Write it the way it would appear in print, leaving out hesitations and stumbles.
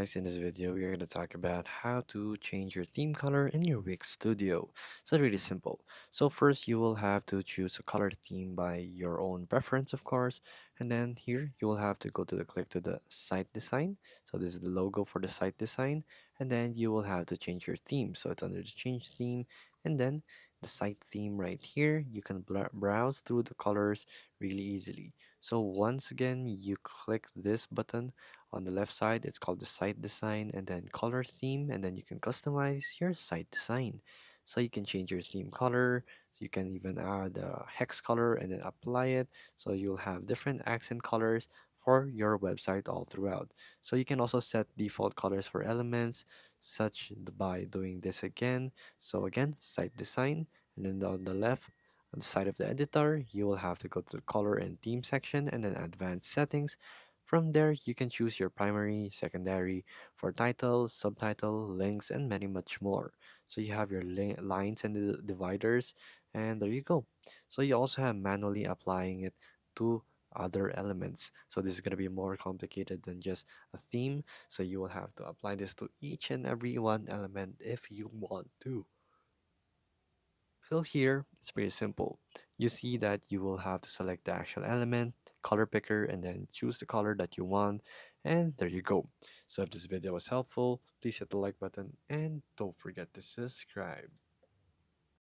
guys, in this video we are going to talk about how to change your theme color in your Wix Studio. So it's really simple. So first you will have to choose a color theme by your own preference, of course, and then here you will have to go to the click to the site design. So this is the logo for the site design, and then you will have to change your theme. So it's under the change theme, and then the site theme right here. You can browse through the colors really easily. So once again, you click this button on the left side, it's called the site design and then color theme, and then you can customize your site design. So you can change your theme color, so you can even add a hex color and then apply it. So you'll have different accent colors for your website all throughout. So you can also set default colors for elements, by doing this again. So again, site design, and then on the left, on the side of the editor, you will have to go to the color and theme section and then advanced settings. From there, you can choose your primary, secondary for title, subtitle, links, and many much more. So you have your lines and the dividers, and there you go. So you also have manually applying it to other elements. So this is going to be more complicated than just a theme. So you will have to apply this to each and every one element if you want to. So here, it's pretty simple. You see that you will have to select the actual element, color picker, and then choose the color that you want. And there you go. So if this video was helpful, please hit the like button and don't forget to subscribe.